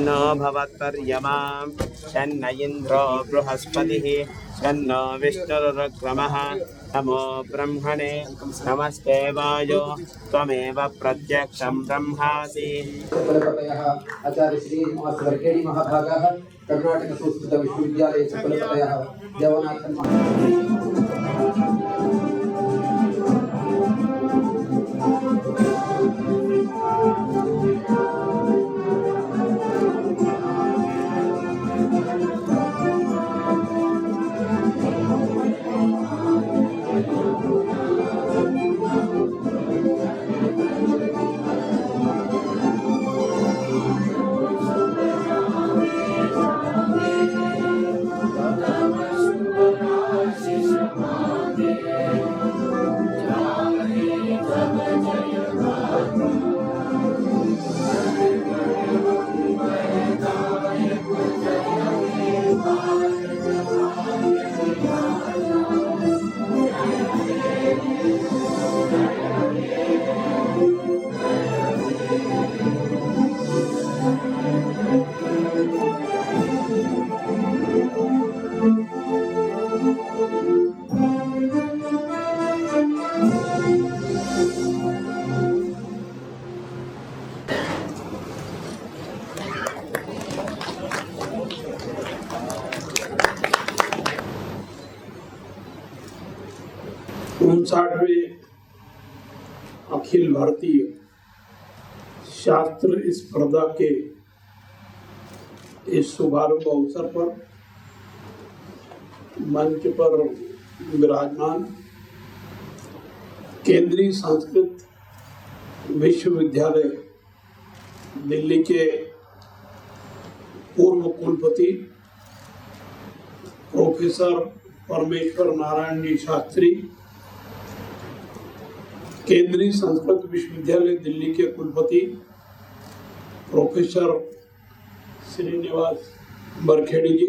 शन्नो भवत्पर्यमा शन्न इन्द्रो बृहस्पतिः शन्नो विष्णुरुक्रमः नमो ब्रह्मणे नमस्ते वायो त्वमेव प्रत्यक्षं ब्रह्मासि। आचार्य श्री वर्केडी महाभागाः कर्नाटक संस्कृत विश्वविद्यालय कुलपतयः देवनाथन् अखिल भारतीय शास्त्र स्पर्धा के इस शुभारंभ अवसर पर मंच पर विराजमान केंद्रीय संस्कृत विश्वविद्यालय दिल्ली के पूर्व कुलपति प्रोफेसर परमेश्वर नारायण जी शास्त्री, केंद्रीय संस्कृत विश्वविद्यालय दिल्ली के कुलपति प्रोफेसर श्रीनिवास बरखेड़ी जी,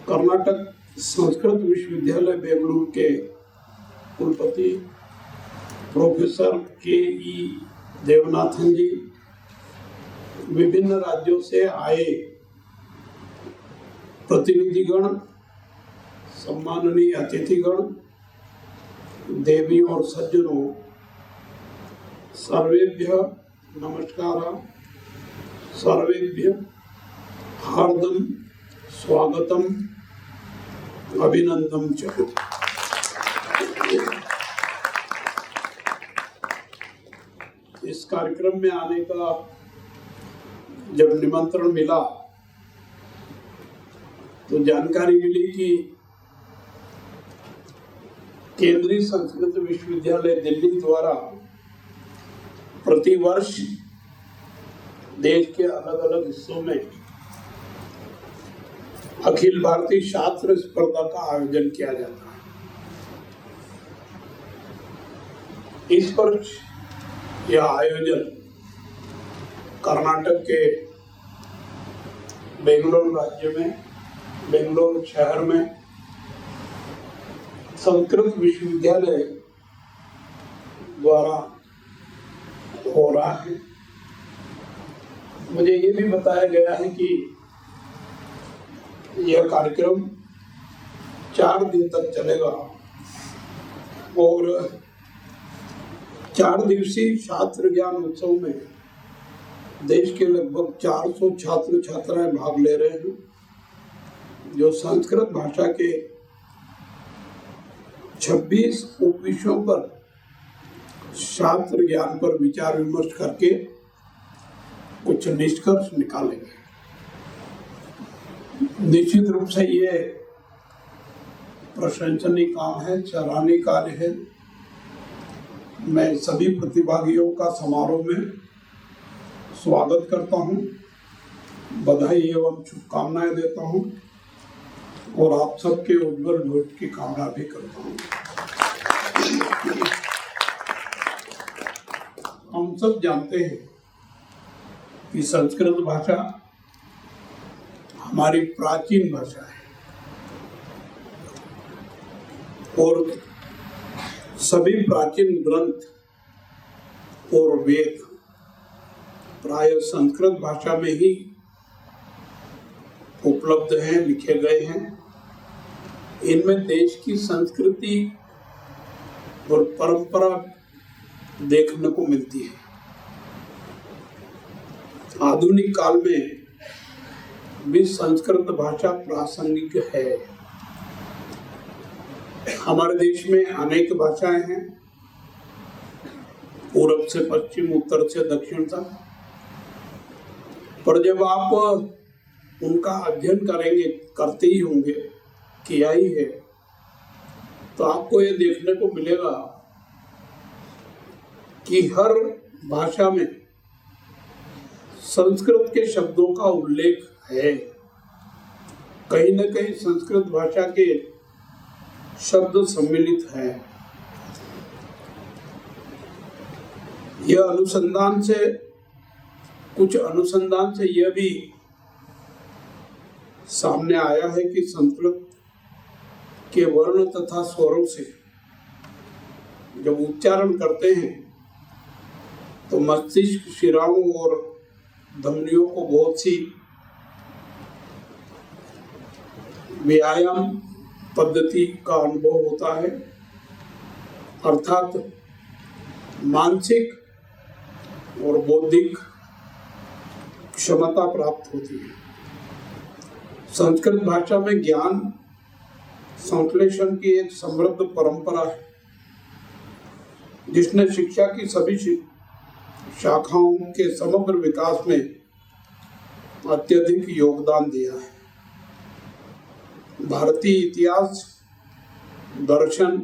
कर्नाटक संस्कृत विश्वविद्यालय बेंगलुरु के कुलपति प्रोफेसर के.ई. देवनाथन जी, विभिन्न राज्यों से आए प्रतिनिधिगण, सम्माननीय अतिथिगण, देवियों और सज्जनों, सर्वेभ्य नमस्कार, सर्वेभ्य हार्दम स्वागतम अभिनंदन च। इस कार्यक्रम में आने का जब निमंत्रण मिला तो जानकारी मिली कि केंद्रीय संस्कृत विश्वविद्यालय दिल्ली द्वारा प्रतिवर्ष देश के अलग अलग हिस्सों में अखिल भारतीय शास्त्र स्पर्धा का आयोजन किया जाता है। इस वर्ष यह आयोजन कर्नाटक के बेंगलोर राज्य में, बेंगलोर शहर में संस्कृत विश्वविद्यालय द्वारा हो रहा है। मुझे ये भी बताया गया है कि यह कार्यक्रम 4 दिन तक चलेगा और 4 दिवसीय छात्र ज्ञान उत्सव में देश के लगभग 400 छात्र छात्राएं भाग ले रहे हैं, जो संस्कृत भाषा के 26 उपविषयों पर शास्त्र ज्ञान पर विचार विमर्श करके कुछ निष्कर्ष निकालेंगे। निश्चित रूप से ये प्रशंसनीय काम है, सराहनीय कार्य है। मैं सभी प्रतिभागियों का समारोह में स्वागत करता हूँ, बधाई एवं शुभकामनाएं देता हूँ और आप सबके उज्जवल भविष्य की कामना भी करता हूँ। हम सब जानते हैं कि संस्कृत भाषा हमारी प्राचीन भाषा है और सभी प्राचीन ग्रंथ और वेद प्राय संस्कृत भाषा में ही उपलब्ध हैं, लिखे गए हैं। इनमें देश की संस्कृति और परंपरा देखने को मिलती है। आधुनिक काल में भी संस्कृत भाषा प्रासंगिक है। हमारे देश में अनेक भाषाएं हैं, पूर्व से पश्चिम, उत्तर से दक्षिण तक। पर जब आप उनका अध्ययन करेंगे, करते ही होंगे, किया ही है, तो आपको ये देखने को मिलेगा कि हर भाषा में संस्कृत के शब्दों का उल्लेख है। कहीं न कहीं संस्कृत भाषा के शब्द सम्मिलित हैं। यह कुछ अनुसंधान से यह भी सामने आया है कि संस्कृत के वर्ण तथा स्वरों से जब उच्चारण करते हैं तो मस्तिष्क, शिराओं और धमनियों को बहुत सी व्यायाम पद्धति का अनुभव होता है, अर्थात मानसिक और बौद्धिक क्षमता प्राप्त होती है। संस्कृत भाषा में ज्ञान संश्लेषण की एक समृद्ध परंपरा है, जिसने शिक्षा की सभी शाखाओं के समग्र विकास में अत्यधिक योगदान दिया है। भारतीय इतिहास, दर्शन,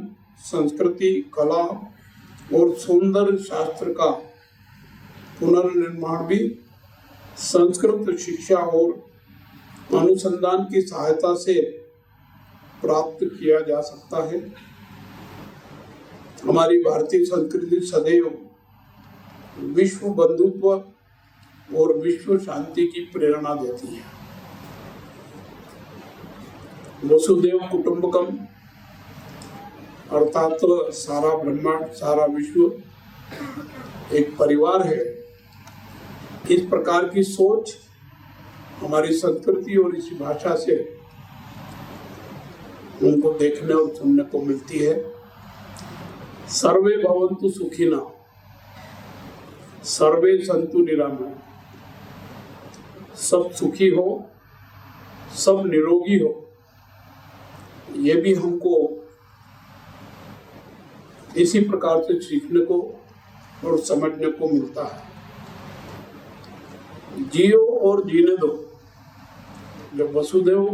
संस्कृति, कला और सौंदर्य शास्त्र का पुनर्निर्माण भी संस्कृत शिक्षा और अनुसंधान की सहायता से प्राप्त किया जा सकता है। हमारी भारतीय संस्कृति सदैव विश्व बंधुत्व और विश्व शांति की प्रेरणा देती है। वसुदेव कुटुंबकम अर्थात सारा ब्रह्मांड, सारा विश्व एक परिवार है। इस प्रकार की सोच हमारी संस्कृति और इसी भाषा से उनको देखने और सुनने को मिलती है। सर्वे भवन्तु सुखिनः, सर्वे सन्तु निरामया। सब सुखी हो, सब निरोगी हो, ये भी हमको इसी प्रकार से सीखने को और समझने को मिलता है। जियो और जीने दो। जब वसुदेव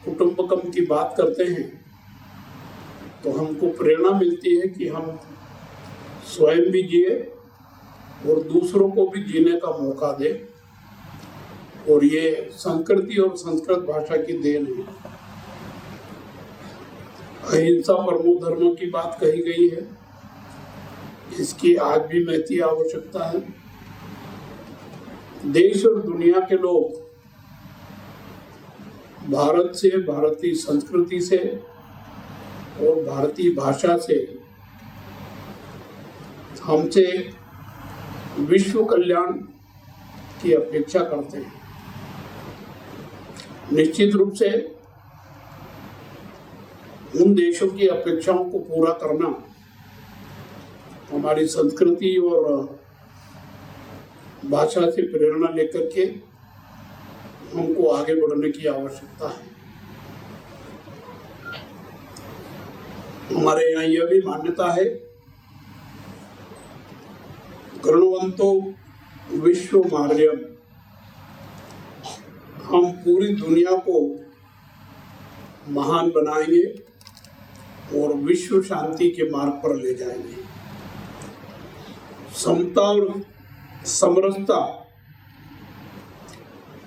कुटुंबकम की बात करते हैं तो हमको प्रेरणा मिलती है कि हम स्वयं भी जिए और दूसरों को भी जीने का मौका दे। और ये संस्कृति और संस्कृत भाषा की देन है। अहिंसा परमो धर्म की बात कही गई है, इसकी आज भी महती आवश्यकता है। देश और दुनिया के लोग भारत से, भारतीय संस्कृति से और भारतीय भाषा से हमसे विश्व कल्याण की अपेक्षा करते हैं। निश्चित रूप से उन देशों की अपेक्षाओं को पूरा करना हमारी संस्कृति और भाषा से प्रेरणा लेकर के हमको आगे बढ़ने की आवश्यकता है। हमारे यहाँ यह भी मान्यता है, गृणवंतो विश्व मार्यम, हम पूरी दुनिया को महान बनाएंगे और विश्व शांति के मार्ग पर ले जाएंगे। समता और समरसता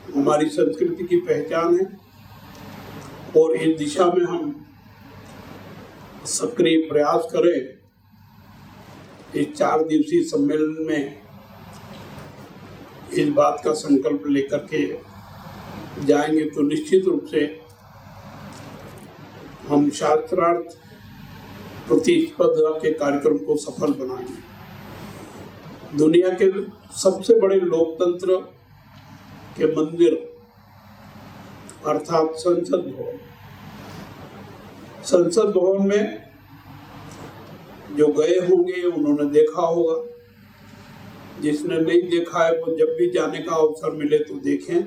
हमारी संस्कृति की पहचान है और इस दिशा में हम सक्रिय प्रयास करें। इस 4 दिवसीय सम्मेलन में इस बात का संकल्प लेकर के जाएंगे तो निश्चित रूप से हम शास्त्रार्थ प्रतिस्पर्धा के कार्यक्रम को सफल बनाएंगे। दुनिया के सबसे बड़े लोकतंत्र के मंदिर अर्थात संसद भवन। संसद भवन में जो गए होंगे उन्होंने देखा होगा, जिसने नहीं देखा है वो जब भी जाने का अवसर मिले तो देखें।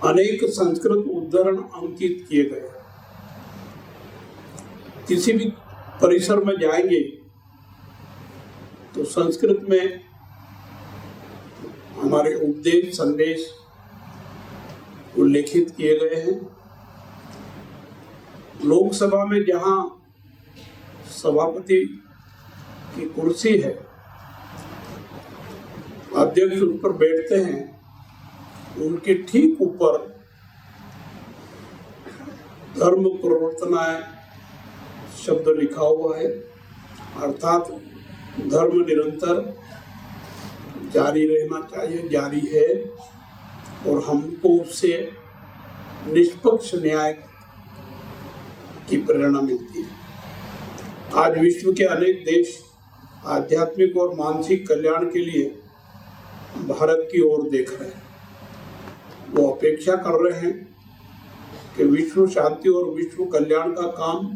अनेक संस्कृत उद्धरण अंकित किए गए। किसी भी परिसर में जाएंगे तो संस्कृत में हमारे उपदेश संदेश उल्लेखित किए गए हैं। लोकसभा में जहां सभापति की कुर्सी है, अध्यक्ष उस पर बैठते हैं, उनके ठीक ऊपर धर्म प्रवर्तनाय शब्द लिखा हुआ है, अर्थात धर्म निरंतर जारी रहना चाहिए, जारी है, और हमको उससे निष्पक्ष न्याय की प्रेरणा मिलती है। आज विश्व के अनेक देश आध्यात्मिक और मानसिक कल्याण के लिए भारत की ओर देख रहे हैं। वो अपेक्षा कर रहे हैं कि विश्व शांति और विश्व कल्याण का काम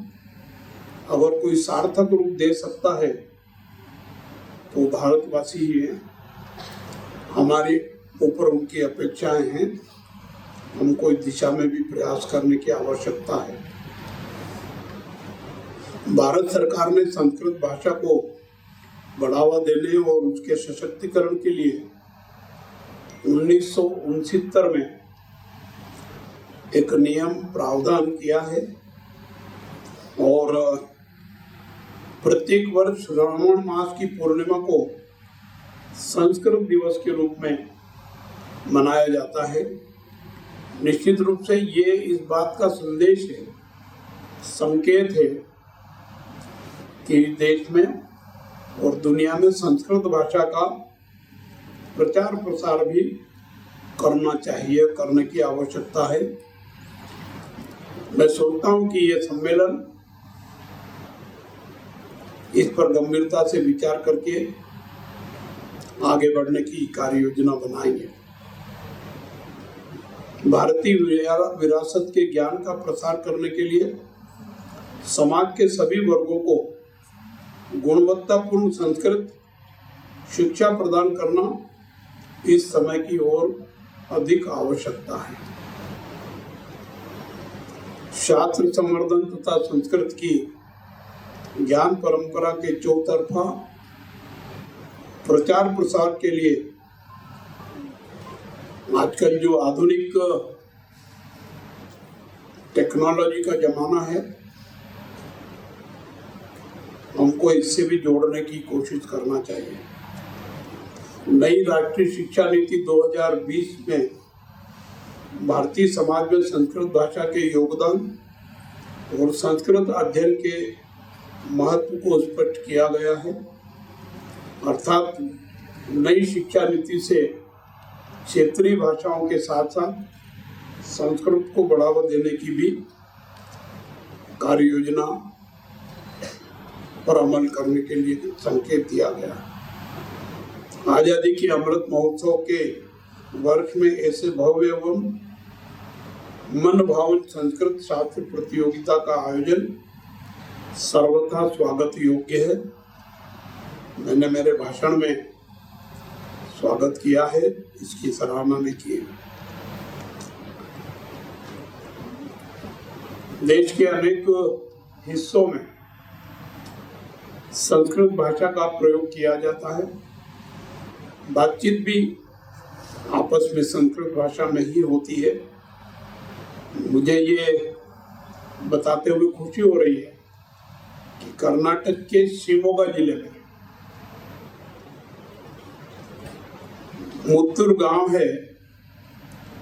अगर कोई सार्थक रूप दे सकता है तो भारतवासी ही हैं। हमारे ऊपर उनकी अपेक्षाएं हैं, हमको इस दिशा में भी प्रयास करने की आवश्यकता है। भारत सरकार ने संस्कृत भाषा को बढ़ावा देने और उसके सशक्तिकरण के लिए 1969 में एक नियम प्रावधान किया है और प्रत्येक वर्ष श्रावण मास की पूर्णिमा को संस्कृत दिवस के रूप में मनाया जाता है। निश्चित रूप से ये इस बात का संदेश है, संकेत है कि देश में और दुनिया में संस्कृत भाषा का प्रचार प्रसार भी करना चाहिए, करने की आवश्यकता है। मैं सोचता हूं कि ये सम्मेलन इस पर गंभीरता से विचार करके आगे बढ़ने की कार्य योजना बनाएंगे। भारतीय विरासत के ज्ञान का प्रसार करने के लिए समाज के सभी वर्गों को गुणवत्तापूर्ण संस्कृत शिक्षा प्रदान करना इस समय की ओर अधिक आवश्यकता है। शास्त्र संवर्धन तथा संस्कृत की ज्ञान परंपरा के चौतरफा प्रचार प्रसार के लिए आजकल जो आधुनिक टेक्नोलॉजी का जमाना है, हमको इससे भी जोड़ने की कोशिश करना चाहिए। नई राष्ट्रीय शिक्षा नीति 2020 में भारतीय समाज में संस्कृत भाषा के योगदान और संस्कृत अध्ययन के महत्व को स्पष्ट किया गया है। अर्थात नई शिक्षा नीति से क्षेत्रीय भाषाओं के साथ साथ संस्कृत को बढ़ावा देने की भी कार्य योजना पर अमल करने के लिए संकेत दिया गया। आजादी के अमृत महोत्सव के वर्ष में ऐसे भव्य एवं मन भावन संस्कृत शास्त्र प्रतियोगिता का आयोजन सर्वथा स्वागत योग्य है। मैंने मेरे भाषण में स्वागत किया है, इसकी सराहना भी की है। देश के अनेक हिस्सों में संस्कृत भाषा का प्रयोग किया जाता है। बातचीत भी आपस में संस्कृत भाषा में ही होती है। मुझे ये बताते हुए खुशी हो रही है कि कर्नाटक के शिमोगा जिले में मुत्तूर गांव है,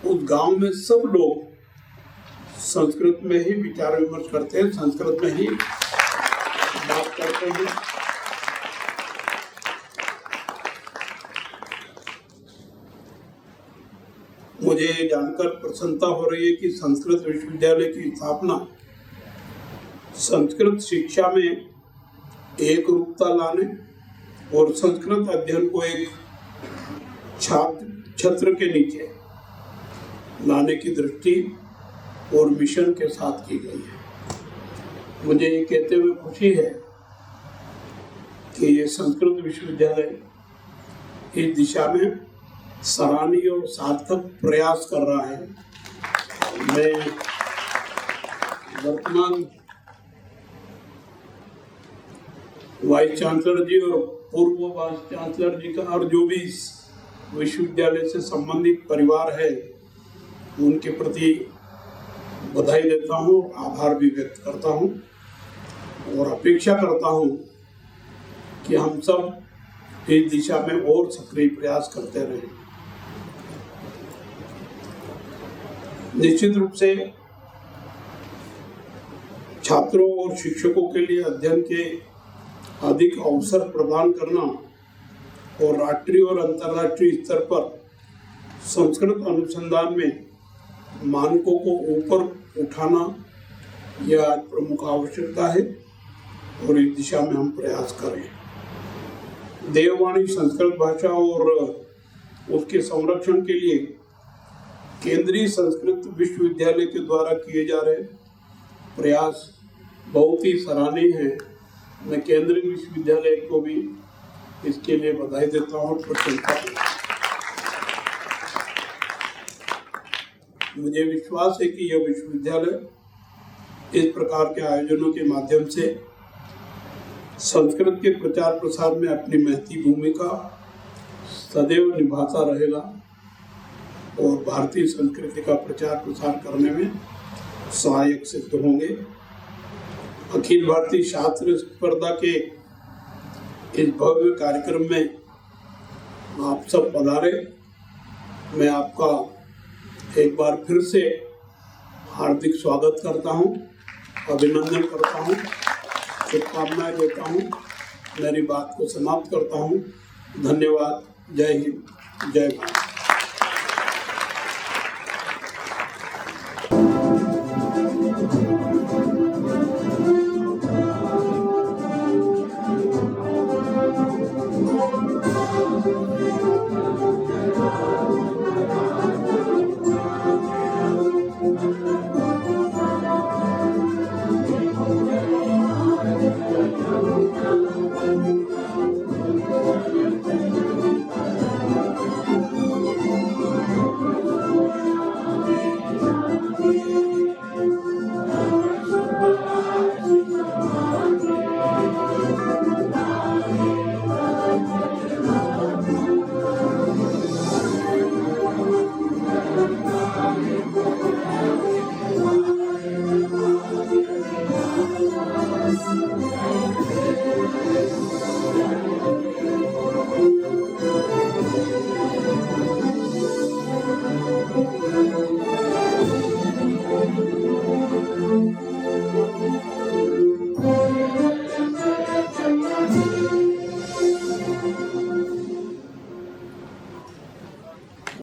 उस गांव में सब लोग संस्कृत में ही विचार विमर्श करते हैं, संस्कृत में ही बात करते हैं। मुझे जानकर प्रसन्नता हो रही है कि संस्कृत विश्वविद्यालय की स्थापना संस्कृत शिक्षा में एक रूपता लाने और संस्कृत अध्ययन को एक छत्र के नीचे लाने की दृष्टि और मिशन के साथ की गई है। मुझे ये कहते हुए खुशी है कि ये संस्कृत विश्वविद्यालय इस दिशा में सराहनीय और सार्थक प्रयास कर रहा है। मैं वर्तमान वाइस चांसलर जी और पूर्व वाइस चांसलर जी का और जो भी इस विश्वविद्यालय से संबंधित परिवार है उनके प्रति बधाई देता हूँ, आभार भी व्यक्त करता हूँ और अपेक्षा करता हूँ कि हम सब इस दिशा में और सक्रिय प्रयास करते रहें। निश्चित रूप से छात्रों और शिक्षकों के लिए अध्ययन के अधिक अवसर प्रदान करना और राष्ट्रीय और अंतर्राष्ट्रीय स्तर पर संस्कृत अनुसंधान में मानकों को ऊपर उठाना यह प्रमुख आवश्यकता है और इस दिशा में हम प्रयास करें। देववाणी संस्कृत भाषा और उसके संरक्षण के लिए केंद्रीय संस्कृत विश्वविद्यालय के द्वारा किए जा रहे प्रयास बहुत ही सराहनीय हैं। मैं केंद्रीय विश्वविद्यालय को भी इसके लिए बधाई देता हूँ और प्रशंसा करता हूँ। मुझे विश्वास है कि यह विश्वविद्यालय इस प्रकार के आयोजनों के माध्यम से संस्कृत के प्रचार प्रसार में अपनी महती भूमिका सदैव निभाता रहेगा और भारतीय संस्कृति का प्रचार प्रसार करने में सहायक सिद्ध होंगे। अखिल भारतीय शास्त्र स्पर्धा के इस भव्य कार्यक्रम में आप सब पधारे। मैं आपका एक बार फिर से हार्दिक स्वागत करता हूं, अभिनंदन करता हूं, शुभकामनाएं देता हूं। मेरी बात को समाप्त करता हूं। धन्यवाद। जय हिंद, जय भारत।